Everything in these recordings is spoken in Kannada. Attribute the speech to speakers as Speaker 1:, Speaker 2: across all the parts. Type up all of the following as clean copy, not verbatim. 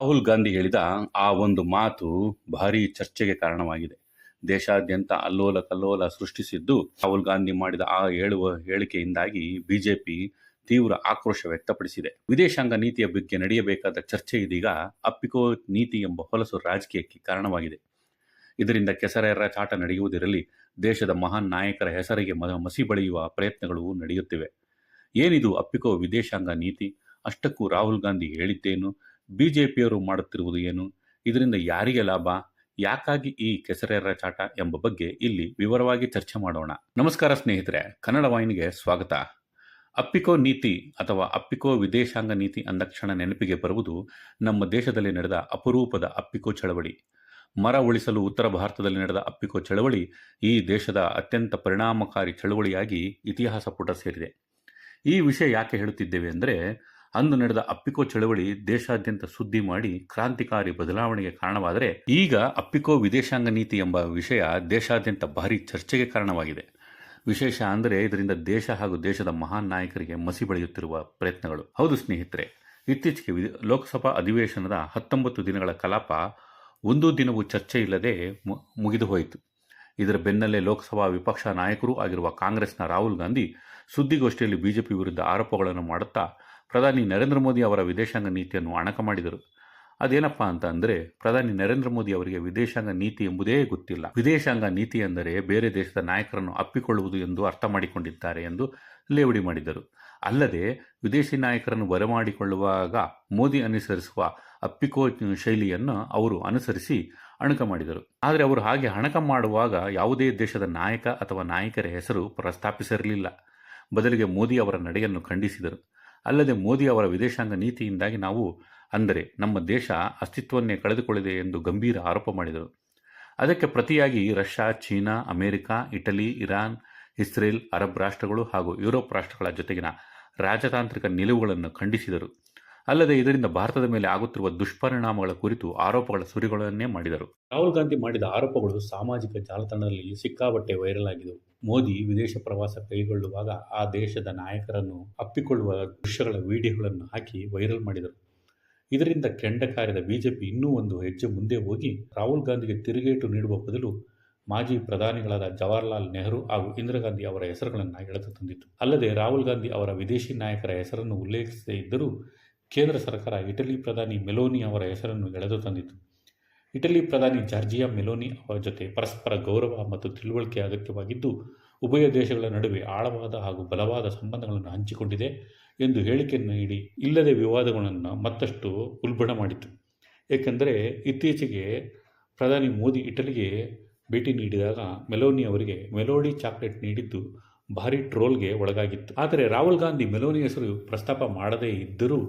Speaker 1: ರಾಹುಲ್ ಗಾಂಧಿ ಹೇಳಿದ ಆ ಒಂದು ಮಾತು ಭಾರೀ ಚರ್ಚೆಗೆ ಕಾರಣವಾಗಿದೆ. ದೇಶಾದ್ಯಂತ ಅಲ್ಲೋಲ ಕಲ್ಲೋಲ ಸೃಷ್ಟಿಸಿದ್ದು ರಾಹುಲ್ ಗಾಂಧಿ ಮಾಡಿದ ಆ ಹೇಳಿಕೆಯಿಂದಾಗಿ ಬಿಜೆಪಿ ತೀವ್ರ ಆಕ್ರೋಶ ವ್ಯಕ್ತಪಡಿಸಿದೆ. ವಿದೇಶಾಂಗ ನೀತಿಯ ಬಗ್ಗೆ ನಡೆಯಬೇಕಾದ ಚರ್ಚೆ ಇದೀಗ ಅಪ್ಪಿಕೋ ನೀತಿ ಎಂಬ ಹೊಲಸು ರಾಜಕೀಯಕ್ಕೆ ಕಾರಣವಾಗಿದೆ. ಇದರಿಂದ ಕೆಸರೆರ ಚಾಟ ನಡೆಯುವುದಿರಲಿ, ದೇಶದ ಮಹಾನ್ ನಾಯಕರ ಹೆಸರಿಗೆ ಮಸಿ ಬಳಿಯುವ ಪ್ರಯತ್ನಗಳು ನಡೆಯುತ್ತಿವೆ. ಏನಿದು ಅಪ್ಪಿಕೋ ವಿದೇಶಾಂಗ ನೀತಿ? ಅಷ್ಟಕ್ಕೂ ರಾಹುಲ್ ಗಾಂಧಿ ಹೇಳಿದ್ದೇನು? ಬಿಜೆಪಿಯವರು ಮಾಡುತ್ತಿರುವುದು ಏನು? ಇದರಿಂದ ಯಾರಿಗೆ ಲಾಭ? ಯಾಕಾಗಿ ಈ ಕೆಸರೆರ ಚಾಟ ಎಂಬ ಬಗ್ಗೆ ಇಲ್ಲಿ ವಿವರವಾಗಿ ಚರ್ಚೆ ಮಾಡೋಣ. ನಮಸ್ಕಾರ ಸ್ನೇಹಿತರೆ, ಕನ್ನಡ ವಾಹಿನಿಗೆ ಸ್ವಾಗತ. ಅಪ್ಪಿಕೋ ನೀತಿ ಅಥವಾ ಅಪ್ಪಿಕೋ ವಿದೇಶಾಂಗ ನೀತಿ ಅಂದಕ್ಷಣ ನೆನಪಿಗೆ ಬರುವುದು ನಮ್ಮ ದೇಶದಲ್ಲಿ ನಡೆದ ಅಪರೂಪದ ಅಪ್ಪಿಕೋ ಚಳವಳಿ. ಮರ ಉಳಿಸಲು ಉತ್ತರ ಭಾರತದಲ್ಲಿ ನಡೆದ ಅಪ್ಪಿಕೋ ಚಳವಳಿ ಈ ದೇಶದ ಅತ್ಯಂತ ಪರಿಣಾಮಕಾರಿ ಚಳವಳಿಯಾಗಿ ಇತಿಹಾಸ ಪುಟ ಸೇರಿದೆ. ಈ ವಿಷಯ ಯಾಕೆ ಹೇಳುತ್ತಿದ್ದೇವೆ ಅಂದರೆ, ಅಂದು ನಡೆದ ಅಪ್ಪಿಕೋ ಚಳವಳಿ ದೇಶಾದ್ಯಂತ ಸುದ್ದಿ ಮಾಡಿ ಕ್ರಾಂತಿಕಾರಿ ಬದಲಾವಣೆಗೆ ಕಾರಣವಾದರೆ, ಈಗ ಅಪ್ಪಿಕೋ ವಿದೇಶಾಂಗ ನೀತಿ ಎಂಬ ವಿಷಯ ದೇಶಾದ್ಯಂತ ಭಾರಿ ಚರ್ಚೆಗೆ ಕಾರಣವಾಗಿದೆ. ವಿಶೇಷ ಅಂದರೆ ಇದರಿಂದ ದೇಶ ಹಾಗೂ ದೇಶದ ಮಹಾನ್ ನಾಯಕರಿಗೆ ಮಸಿ ಬೆಳೆಯುತ್ತಿರುವ ಪ್ರಯತ್ನಗಳು. ಹೌದು ಸ್ನೇಹಿತರೆ, ಇತ್ತೀಚೆಗೆ ಲೋಕಸಭಾ ಅಧಿವೇಶನದ 19 ದಿನಗಳ ಕಲಾಪ ಒಂದೂ ದಿನವೂ ಚರ್ಚೆ ಇಲ್ಲದೆ ಮುಗಿದು ಹೋಯಿತು. ಇದರ ಬೆನ್ನಲ್ಲೇ ಲೋಕಸಭಾ ವಿಪಕ್ಷ ನಾಯಕರೂ ಆಗಿರುವ ಕಾಂಗ್ರೆಸ್ನ ರಾಹುಲ್ ಗಾಂಧಿ ಸುದ್ದಿಗೋಷ್ಠಿಯಲ್ಲಿ ಬಿಜೆಪಿ ವಿರುದ್ಧ ಆರೋಪಗಳನ್ನು ಮಾಡುತ್ತಾ ಪ್ರಧಾನಿ ನರೇಂದ್ರ ಮೋದಿ ಅವರ ವಿದೇಶಾಂಗ ನೀತಿಯನ್ನು ಅಣಕ ಮಾಡಿದರು. ಅದೇನಪ್ಪ ಅಂತ ಅಂದರೆ, ಪ್ರಧಾನಿ ನರೇಂದ್ರ ಮೋದಿ ಅವರಿಗೆ ವಿದೇಶಾಂಗ ನೀತಿ ಎಂಬುದೇ ಗೊತ್ತಿಲ್ಲ. ವಿದೇಶಾಂಗ ನೀತಿ ಎಂದರೆ ಬೇರೆ ದೇಶದ ನಾಯಕರನ್ನು ಅಪ್ಪಿಕೊಳ್ಳುವುದು ಎಂದು ಅರ್ಥ ಮಾಡಿಕೊಂಡಿದ್ದಾರೆ ಎಂದು ಲೇವಡಿ ಮಾಡಿದರು. ಅಲ್ಲದೆ ವಿದೇಶಿ ನಾಯಕರನ್ನು ಬರಮಾಡಿಕೊಳ್ಳುವಾಗ ಮೋದಿ ಅನುಸರಿಸುವ ಅಪ್ಪಿಕೋ ಶೈಲಿಯನ್ನು ಅವರು ಅನುಸರಿಸಿ ಅಣಕ ಮಾಡಿದರು. ಆದರೆ ಅವರು ಹಾಗೆ ಅಣಕ ಮಾಡುವಾಗ ಯಾವುದೇ ದೇಶದ ನಾಯಕ ಅಥವಾ ನಾಯಕರ ಹೆಸರು ಪ್ರಸ್ತಾಪಿಸಿರಲಿಲ್ಲ. ಬದಲಿಗೆ ಮೋದಿ ಅವರ ನಡೆಯನ್ನು ಖಂಡಿಸಿದರು. ಅಲ್ಲದೆ ಮೋದಿ ಅವರ ವಿದೇಶಾಂಗ ನೀತಿಯಿಂದಾಗಿ ನಾವು, ಅಂದರೆ ನಮ್ಮ ದೇಶ ಅಸ್ತಿತ್ವವನ್ನೇ ಕಳೆದುಕೊಳ್ಳಿದೆ ಎಂದು ಗಂಭೀರ ಆರೋಪ ಮಾಡಿದರು. ಅದಕ್ಕೆ ಪ್ರತಿಯಾಗಿ Russia, China, America, Italy, Iran, Israel, Arab ರಾಷ್ಟ್ರಗಳು ಹಾಗೂ ಯುರೋಪ್ ರಾಷ್ಟ್ರಗಳ ಜೊತೆಗಿನ ರಾಜತಾಂತ್ರಿಕ ನಿಲುವುಗಳನ್ನು ಖಂಡಿಸಿದರು. ಅಲ್ಲದೆ ಇದರಿಂದ ಭಾರತದ ಮೇಲೆ ಆಗುತ್ತಿರುವ ದುಷ್ಪರಿಣಾಮಗಳ ಕುರಿತು ಆರೋಪಗಳ ಸುರಿಗಳನ್ನೇ ಮಾಡಿದರು. ರಾಹುಲ್ ಗಾಂಧಿ ಮಾಡಿದ ಆರೋಪಗಳು ಸಾಮಾಜಿಕ ಜಾಲತಾಣದಲ್ಲಿ ಸಿಕ್ಕಾಪಟ್ಟೆ ವೈರಲ್ ಆಗಿದ್ದವು. ಮೋದಿ ವಿದೇಶ ಪ್ರವಾಸ ಕೈಗೊಳ್ಳುವಾಗ ಆ ದೇಶದ ನಾಯಕರನ್ನು ಅಪ್ಪಿಕೊಳ್ಳುವ ದೃಶ್ಯಗಳ ವಿಡಿಯೋಗಳನ್ನು ಹಾಕಿ ವೈರಲ್ ಮಾಡಿದರು. ಇದರಿಂದ ಕೆಂಡ ಕಾರಿದ ಬಿಜೆಪಿ ಇನ್ನೂ ಒಂದು ಹೆಜ್ಜೆ ಮುಂದೆ ಹೋಗಿ ರಾಹುಲ್ ಗಾಂಧಿಗೆ ತಿರುಗೇಟು ನೀಡುವ ಬದಲು ಮಾಜಿ ಪ್ರಧಾನಿಗಳಾದ ಜವಾಹರ್ಲಾಲ್ ನೆಹರು ಹಾಗೂ ಇಂದಿರಾ ಗಾಂಧಿ ಅವರ ಹೆಸರುಗಳನ್ನು ಎಳೆದು ತಂದಿತು. ಅಲ್ಲದೆ ರಾಹುಲ್ ಗಾಂಧಿ ಅವರ ವಿದೇಶಿ ನಾಯಕರ ಹೆಸರನ್ನು ಉಲ್ಲೇಖಿಸದೇ ಇದ್ದರೂ ಕೇಂದ್ರ ಸರ್ಕಾರ ಇಟಲಿ ಪ್ರಧಾನಿ ಮೆಲೋನಿ ಅವರ ಹೆಸರನ್ನು ಎಳೆದು ತಂದಿತು. ಇಟಲಿ ಪ್ರಧಾನಿ ಜಾರ್ಜಿಯಾ ಮೆಲೋನಿ ಅವರ ಜೊತೆ ಪರಸ್ಪರ ಗೌರವ ಮತ್ತು ತಿಳುವಳಿಕೆ ಅಗತ್ಯವಾಗಿದ್ದು, ಉಭಯ ದೇಶಗಳ ನಡುವೆ ಆಳವಾದ ಹಾಗೂ ಬಲವಾದ ಸಂಬಂಧಗಳನ್ನು ಹಂಚಿಕೊಂಡಿದೆ ಎಂದು ಹೇಳಿಕೆ ನೀಡಿ ಇಲ್ಲದೆ ವಿವಾದಗಳನ್ನು ಮತ್ತಷ್ಟು ಉಲ್ಬಣ ಮಾಡಿತು. ಏಕೆಂದರೆ ಇತ್ತೀಚೆಗೆ ಪ್ರಧಾನಿ ಮೋದಿ ಇಟಲಿಗೆ ಭೇಟಿ ನೀಡಿದಾಗ ಮೆಲೋನಿ ಅವರಿಗೆ ಮೆಲೋಡಿ ಚಾಕ್ಲೇಟ್ ನೀಡಿದ್ದು ಭಾರೀ ಟ್ರೋಲ್ಗೆ ಒಳಗಾಗಿತ್ತು. ಆದರೆ ರಾಹುಲ್ ಗಾಂಧಿ ಮೆಲೋನಿ ಹೆಸರು ಪ್ರಸ್ತಾಪ ಮಾಡದೇ ಇದ್ದರೂ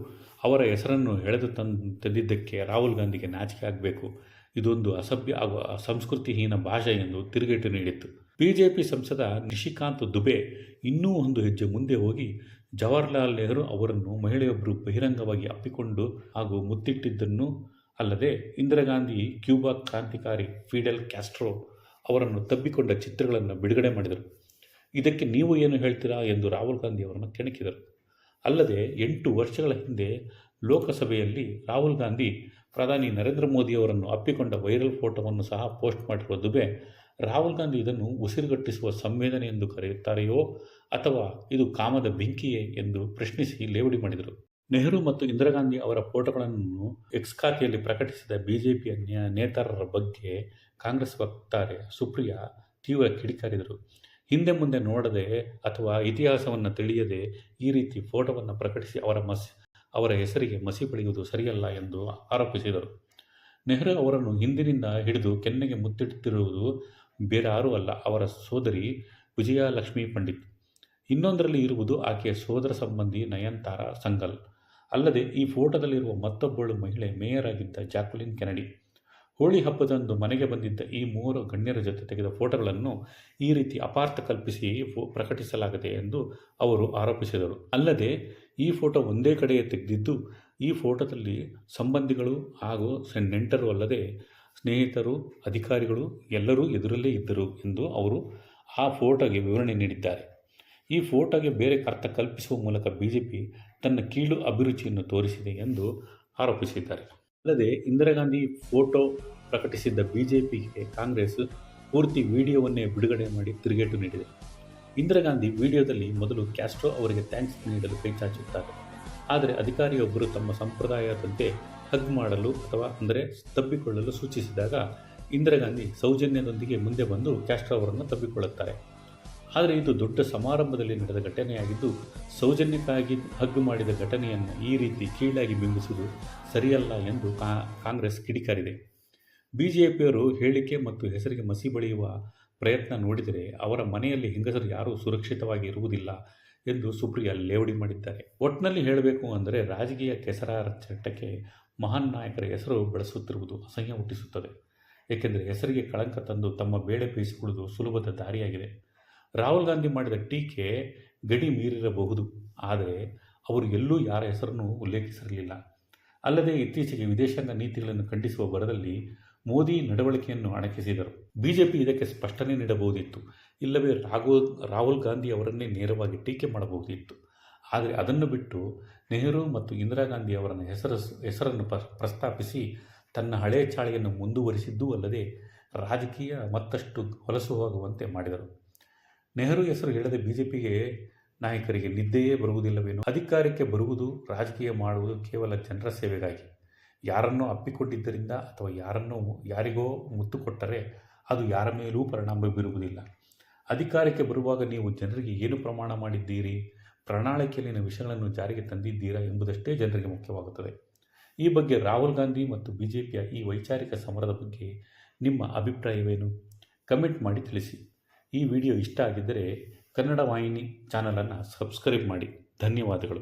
Speaker 1: ಅವರ ಹೆಸರನ್ನು ಎಳೆದು ತಂದಿದ್ದಕ್ಕೆ ರಾಹುಲ್ ಗಾಂಧಿಗೆ ನಾಚಿಕೆ ಆಗಬೇಕು. ಇದೊಂದು ಅಸಭ್ಯ ಹಾಗೂ ಸಂಸ್ಕೃತಿಹೀನ ಭಾಷೆ ಎಂದು ತಿರುಗೇಟು ನೀಡಿತ್ತು. ಬಿಜೆಪಿ ಸಂಸದ ನಿಶಿಕಾಂತ್ ದುಬೆ ಇನ್ನೂ ಒಂದು ಹೆಜ್ಜೆ ಮುಂದೆ ಹೋಗಿ ಜವಾಹರ್ಲಾಲ್ ನೆಹರು ಅವರನ್ನು ಮಹಿಳೆಯೊಬ್ಬರು ಬಹಿರಂಗವಾಗಿ ಅಪ್ಪಿಕೊಂಡು ಹಾಗೂ ಮುತ್ತಿಟ್ಟಿದ್ದನ್ನು, ಅಲ್ಲದೆ ಇಂದಿರಾ ಗಾಂಧಿ ಕ್ಯೂಬಾ ಕ್ರಾಂತಿಕಾರಿ ಫಿಡೆಲ್ ಕ್ಯಾಸ್ಟ್ರೋ ಅವರನ್ನು ತಬ್ಬಿಕೊಂಡ ಚಿತ್ರಗಳನ್ನು ಬಿಡುಗಡೆ ಮಾಡಿದರು. ಇದಕ್ಕೆ ನೀವು ಏನು ಹೇಳ್ತೀರಾ ಎಂದು ರಾಹುಲ್ ಗಾಂಧಿ ಅವರನ್ನು ಕೆಣಕಿದರು. ಅಲ್ಲದೆ 8 ವರ್ಷಗಳ ಹಿಂದೆ ಲೋಕಸಭೆಯಲ್ಲಿ ರಾಹುಲ್ ಗಾಂಧಿ ಪ್ರಧಾನಿ ನರೇಂದ್ರ ಮೋದಿಯವರನ್ನು ಅಪ್ಪಿಕೊಂಡ ವೈರಲ್ ಫೋಟೋವನ್ನು ಸಹ ಪೋಸ್ಟ್ ಮಾಡಿರುವ ದುಬೆ, ರಾಹುಲ್ ಗಾಂಧಿ ಇದನ್ನು ಉಸಿರುಗಟ್ಟಿಸುವ ಸಂವೇದನೆ ಎಂದು ಕರೆಯುತ್ತಾರೆಯೋ ಅಥವಾ ಇದು ಕಾಮದ ಬೆಂಕಿಯೇ ಎಂದು ಪ್ರಶ್ನಿಸಿ ಲೇವಡಿ ಮಾಡಿದರು. ನೆಹರು ಮತ್ತು ಇಂದಿರಾ ಗಾಂಧಿ ಅವರ ಫೋಟೋಗಳನ್ನು ಎಕ್ಸ್ ಖಾತೆಯಲ್ಲಿ ಪ್ರಕಟಿಸಿದ ಬಿಜೆಪಿಯ ನೇತಾರರ ಬಗ್ಗೆ ಕಾಂಗ್ರೆಸ್ ವಕ್ತಾರೆ ಸುಪ್ರಿಯಾ ತೀವ್ರ ಕಿಡಿಕಾರಿದರು. ಹಿಂದೆ ಮುಂದೆ ನೋಡದೆ ಅಥವಾ ಇತಿಹಾಸವನ್ನು ತಿಳಿಯದೆ ಈ ರೀತಿ ಫೋಟೋವನ್ನು ಪ್ರಕಟಿಸಿ ಅವರ ಹೆಸರಿಗೆ ಮಸಿ ಬಳಿಯುವುದು ಸರಿಯಲ್ಲ ಎಂದು ಆರೋಪಿಸಿದರು. ನೆಹರು ಅವರನ್ನು ಹಿಂದಿನಿಂದ ಹಿಡಿದು ಕೆನ್ನೆಗೆ ಮುತ್ತಿಡುತ್ತಿರುವುದು ಬೇರಾರೂ ಅಲ್ಲ, ಅವರ ಸೋದರಿ ವಿಜಯಲಕ್ಷ್ಮಿ ಪಂಡಿತ್. ಇನ್ನೊಂದರಲ್ಲಿ ಇರುವುದು ಆಕೆಯ ಸೋದರ ಸಂಬಂಧಿ ನಯನ್ತಾರಾ ಸಂಗಲ್. ಅಲ್ಲದೆ ಈ ಫೋಟೋದಲ್ಲಿರುವ ಮತ್ತೊಬ್ಬಳು ಮಹಿಳೆ ಮೇಯರ್ ಆಗಿದ್ದ ಜಾಕ್ವೆಲಿನ್ ಕೆನಡಿ. ಹೋಳಿ ಹಬ್ಬದಂದು ಮನೆಗೆ ಬಂದಿದ್ದ ಈ 3 ಗಣ್ಯರ ಜೊತೆ ತೆಗೆದ ಫೋಟೋಗಳನ್ನು ಈ ರೀತಿ ಅಪಾರ್ಥ ಕಲ್ಪಿಸಿ ಪ್ರಕಟಿಸಲಾಗಿದೆ ಎಂದು ಅವರು ಆರೋಪಿಸಿದರು. ಅಲ್ಲದೆ ಈ ಫೋಟೋ ಒಂದೇ ಕಡೆಯೇ ತೆಗೆದಿದ್ದು, ಈ ಫೋಟೋದಲ್ಲಿ ಸಂಬಂಧಿಗಳು ಹಾಗೂ ನೆಂಟರು ಅಲ್ಲದೆ ಸ್ನೇಹಿತರು, ಅಧಿಕಾರಿಗಳು ಎಲ್ಲರೂ ಎದುರಲ್ಲೇ ಇದ್ದರು ಎಂದು ಅವರು ಆ ಫೋಟೋಗೆ ವಿವರಣೆ ನೀಡಿದ್ದಾರೆ. ಈ ಫೋಟೋಗೆ ಬೇರೆ ಅರ್ಥ ಕಲ್ಪಿಸುವ ಮೂಲಕ ಬಿಜೆಪಿ ತನ್ನ ಕೀಳು ಅಭಿರುಚಿಯನ್ನು ತೋರಿಸಿದೆ ಎಂದು ಆರೋಪಿಸಿದ್ದಾರೆ. ಅಲ್ಲದೆ ಇಂದಿರಾ ಗಾಂಧಿ ಫೋಟೋ ಪ್ರಕಟಿಸಿದ್ದ ಬಿಜೆಪಿಗೆ ಕಾಂಗ್ರೆಸ್ ಪೂರ್ತಿ ವಿಡಿಯೋವನ್ನೇ ಬಿಡುಗಡೆ ಮಾಡಿ ತಿರುಗೇಟು ನೀಡಿದೆ. ಇಂದಿರಾ ಗಾಂಧಿ ವಿಡಿಯೋದಲ್ಲಿ ಮೊದಲು ಕ್ಯಾಸ್ಟ್ರೋ ಅವರಿಗೆ ಥ್ಯಾಂಕ್ಸ್ ನೀಡಲು ಕೈಚಾಚುತ್ತಾರೆ. ಆದರೆ ಅಧಿಕಾರಿಯೊಬ್ಬರು ತಮ್ಮ ಸಂಪ್ರದಾಯದಂತೆ ಹಗ್ ಮಾಡಲು ಅಥವಾ ತಬ್ಬಿಕೊಳ್ಳಲು ಸೂಚಿಸಿದಾಗ ಇಂದಿರಾ ಗಾಂಧಿ ಸೌಜನ್ಯದೊಂದಿಗೆ ಮುಂದೆ ಬಂದು ಕ್ಯಾಸ್ಟ್ರೋ ಅವರನ್ನು ತಬ್ಬಿಕೊಳ್ಳುತ್ತಾರೆ. ಆದರೆ ಇದು ದೊಡ್ಡ ಸಮಾರಂಭದಲ್ಲಿ ನಡೆದ ಘಟನೆಯಾಗಿದ್ದು, ಸೌಜನ್ಯಕ್ಕಾಗಿ ಹಗ್ ಮಾಡಿದ ಘಟನೆಯನ್ನು ಈ ರೀತಿ ಕೀಳಾಗಿ ಬಿಂಬಿಸುವುದು ಸರಿಯಲ್ಲ ಎಂದು ಕಾಂಗ್ರೆಸ್ ಕಿಡಿಕಾರಿದೆ. ಬಿಜೆಪಿಯವರು ಹೇಳಿಕೆ ಮತ್ತು ಹೆಸರಿಗೆ ಮಸಿ ಬಳಿಯುವ ಪ್ರಯತ್ನ ನೋಡಿದರೆ ಅವರ ಮನೆಯಲ್ಲಿ ಹೆಂಗಸರು ಯಾರೂ ಸುರಕ್ಷಿತವಾಗಿ ಇರುವುದಿಲ್ಲ ಎಂದು ಸುಪ್ರಿಯಾ ಲೇವಡಿ ಮಾಡಿದ್ದಾರೆ. ಒಟ್ಟಿನಲ್ಲಿ ಹೇಳಬೇಕು ಅಂದರೆ ರಾಜಕೀಯ ಕೆಸರಾರ ಚಟಕ್ಕೆ ಮಹಾನ್ ನಾಯಕರ ಹೆಸರು ಬಳಸುತ್ತಿರುವುದು ಅಸಹ್ಯ ಹುಟ್ಟಿಸುತ್ತದೆ. ಏಕೆಂದರೆ ಹೆಸರಿಗೆ ಕಳಂಕ ತಂದು ತಮ್ಮ ಬೇಳೆ ಬೇಯಿಸಿಕೊಳ್ಳುವುದು ಸುಲಭದ ದಾರಿಯಾಗಿದೆ. ರಾಹುಲ್ ಗಾಂಧಿ ಮಾಡಿದ ಟೀಕೆ ಗಡಿ ಮೀರಿರಬಹುದು, ಆದರೆ ಅವರು ಎಲ್ಲೂ ಯಾರ ಹೆಸರನ್ನು ಉಲ್ಲೇಖಿಸಿರಲಿಲ್ಲ. ಅಲ್ಲದೆ ಇತ್ತೀಚೆಗೆ ವಿದೇಶಾಂಗ ನೀತಿಗಳನ್ನು ಖಂಡಿಸುವ ಬರದಲ್ಲಿ ಮೋದಿ ನಡವಳಿಕೆಯನ್ನು ಅಣಕಿಸಿದರು. ಬಿಜೆಪಿ ಇದಕ್ಕೆ ಸ್ಪಷ್ಟನೆ ನೀಡಬಹುದಿತ್ತು, ಇಲ್ಲವೇ ರಾಹುಲ್ ಗಾಂಧಿ ಅವರನ್ನೇ ನೇರವಾಗಿ ಟೀಕೆ ಮಾಡಬಹುದಿತ್ತು. ಆದರೆ ಅದನ್ನು ಬಿಟ್ಟು ನೆಹರು ಮತ್ತು ಇಂದಿರಾ ಗಾಂಧಿ ಅವರ ಹೆಸರನ್ನು ಪ್ರಸ್ತಾಪಿಸಿ ತನ್ನ ಹಳೆಯ ಚಾಳಿಯನ್ನು ಮುಂದುವರಿಸಿದ್ದೂ ಅಲ್ಲದೆ ರಾಜಕೀಯ ಮತ್ತಷ್ಟು ಹೊಲಸು ಹೋಗುವಂತೆ ಮಾಡಿದರು. ನೆಹರು ಹೆಸರು ಹೇಳದೆ ಬಿಜೆಪಿಗೆ ನಾಯಕರಿಗೆ ನಿದ್ದೆಯೇ ಬರುವುದಿಲ್ಲವೇನೋ. ಅಧಿಕಾರಕ್ಕೆ ಬರುವುದು, ರಾಜಕೀಯ ಮಾಡುವುದು ಕೇವಲ ಜನರ ಸೇವೆಗಾಗಿ. ಯಾರನ್ನೋ ಅಪ್ಪಿಕೊಂಡಿದ್ದರಿಂದ ಅಥವಾ ಯಾರಿಗೋ ಮುತ್ತು ಕೊಟ್ಟರೆ ಅದು ಯಾರ ಮೇಲೂ ಪರಿಣಾಮ ಬೀರುವುದಿಲ್ಲ. ಅಧಿಕಾರಕ್ಕೆ ಬರುವಾಗ ನೀವು ಜನರಿಗೆ ಏನು ಪ್ರಮಾಣ ಮಾಡಿದ್ದೀರಿ, ಪ್ರಣಾಳಿಕೆಯಲ್ಲಿನ ವಿಷಯಗಳನ್ನು ಜಾರಿಗೆ ತಂದಿದ್ದೀರಾ ಎಂಬುದಷ್ಟೇ ಜನರಿಗೆ ಮುಖ್ಯವಾಗುತ್ತದೆ. ಈ ಬಗ್ಗೆ ರಾಹುಲ್ ಗಾಂಧಿ ಮತ್ತು ಬಿಜೆಪಿಯ ಈ ವೈಚಾರಿಕ ಸಮರದ ಬಗ್ಗೆ ನಿಮ್ಮ ಅಭಿಪ್ರಾಯವೇನು? ಕಮೆಂಟ್ ಮಾಡಿ ತಿಳಿಸಿ. ಈ ವಿಡಿಯೋ ಇಷ್ಟ ಆಗಿದ್ದರೆ ಕನ್ನಡ ವಾಹಿನಿ ಚಾನಲನ್ನು ಸಬ್ಸ್ಕ್ರೈಬ್ ಮಾಡಿ. ಧನ್ಯವಾದಗಳು.